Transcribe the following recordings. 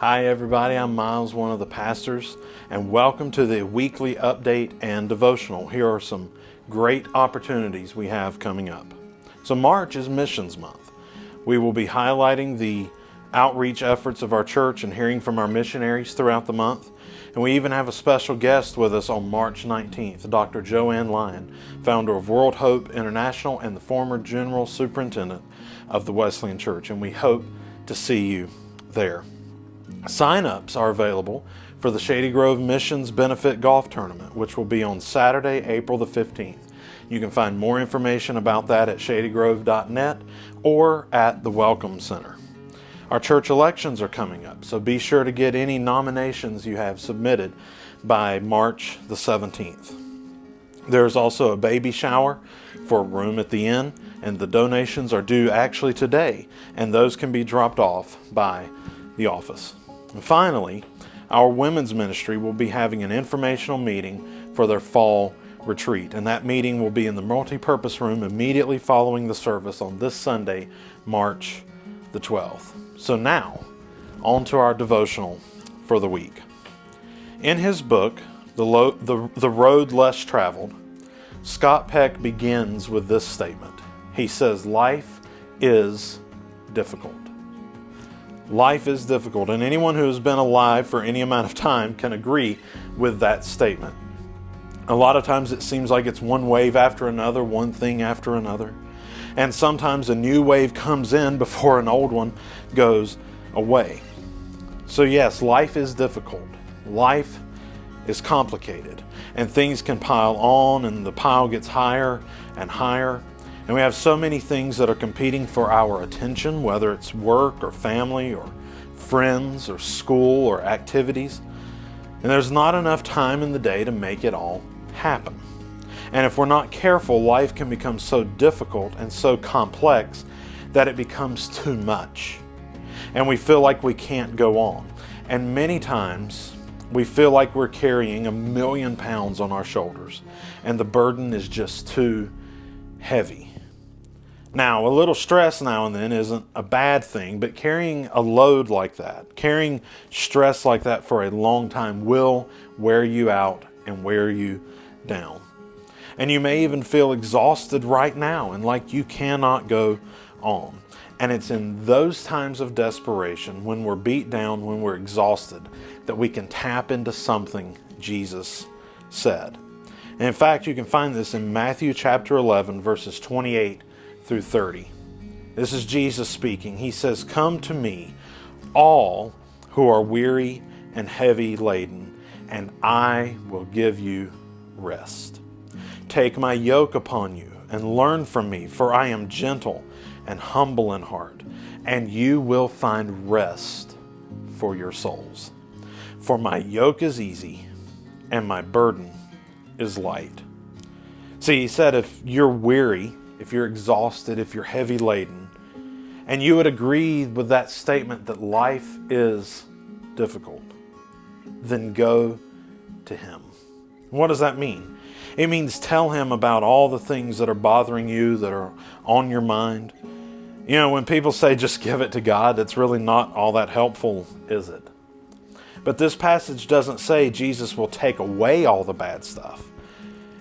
Hi everybody, I'm Myles, one of the pastors, and welcome to the weekly update and devotional. Here are some great opportunities we have coming up. So March is Missions Month. We will be highlighting the outreach efforts of our church and hearing from our missionaries throughout the month. And we even have a special guest with us on March 19th, Dr. Joanne Lyon, founder of World Hope International and the former General Superintendent of the Wesleyan Church. And we hope to see you there. Sign-ups are available for the Shady Grove Missions Benefit Golf Tournament, which will be on Saturday, April the 15th. You can find more information about that at shadygrove.net or at the Welcome Center. Our church elections are coming up, so be sure to get any nominations you have submitted by March the 17th. There's also a baby shower for a room at the inn, and the donations are due actually today, and those can be dropped off by the office. And finally, our women's ministry will be having an informational meeting for their fall retreat, and that meeting will be in the multi-purpose room immediately following the service on this Sunday, March the 12th. So now, on to our devotional for the week. In his book, The Road Less Traveled, Scott Peck begins with this statement. He says, "Life is difficult." Life is difficult, and anyone who has been alive for any amount of time can agree with that statement. A lot of times it seems like it's one wave after another, one thing after another. And sometimes a new wave comes in before an old one goes away. So yes, life is difficult. Life is complicated, and things can pile on, and the pile gets higher and higher. And we have so many things that are competing for our attention, whether it's work or family or friends or school or activities. And there's not enough time in the day to make it all happen. And if we're not careful, life can become so difficult and so complex that it becomes too much. And we feel like we can't go on. And many times we feel like we're carrying 1,000,000 pounds on our shoulders, and the burden is just too heavy. Now, a little stress now and then isn't a bad thing, but carrying a load like that, carrying stress like that for a long time will wear you out and wear you down. And you may even feel exhausted right now and like you cannot go on. And it's in those times of desperation, when we're beat down, when we're exhausted, that we can tap into something Jesus said. And in fact, you can find this in Matthew chapter 11, verses 28 through 30. This is Jesus speaking. He says, "Come to me, all who are weary and heavy laden, and I will give you rest. Take my yoke upon you and learn from me, for I am gentle and humble in heart, and you will find rest for your souls. For my yoke is easy and my burden is light." See, he said if you're weary, if you're exhausted, if you're heavy laden, and you would agree with that statement that life is difficult, then go to him. What does that mean? It means tell him about all the things that are bothering you, that are on your mind. You know, when people say just give it to God, that's really not all that helpful, is it? But this passage doesn't say Jesus will take away all the bad stuff.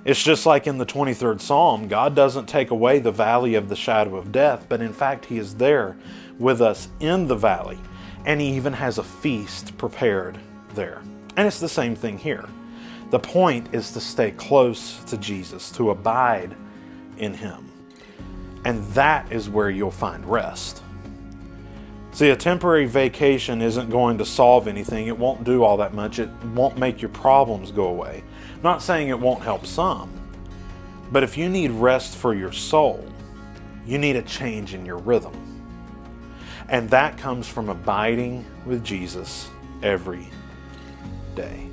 It's just like in the 23rd Psalm, God doesn't take away the valley of the shadow of death, but in fact, he is there with us in the valley, and he even has a feast prepared there. And it's the same thing here. The point is to stay close to Jesus, to abide in him. And that is where you'll find rest. See, a temporary vacation isn't going to solve anything. It won't do all that much. It won't make your problems go away. I'm not saying it won't help some, but if you need rest for your soul, you need a change in your rhythm. And that comes from abiding with Jesus every day.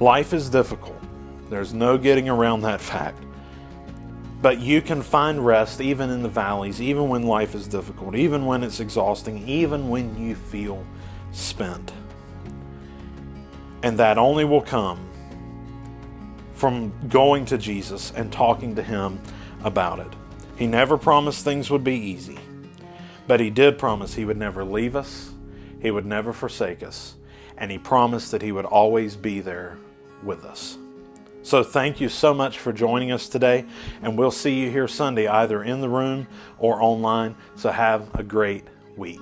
Life is difficult. There's no getting around that fact. But you can find rest even in the valleys, even when life is difficult, even when it's exhausting, even when you feel spent. And that only will come from going to Jesus and talking to him about it. He never promised things would be easy, but he did promise he would never leave us. He would never forsake us, and He promised that He would always be there with us. So thank you so much for joining us today, and we'll see you here Sunday either in the room or online. So have a great week.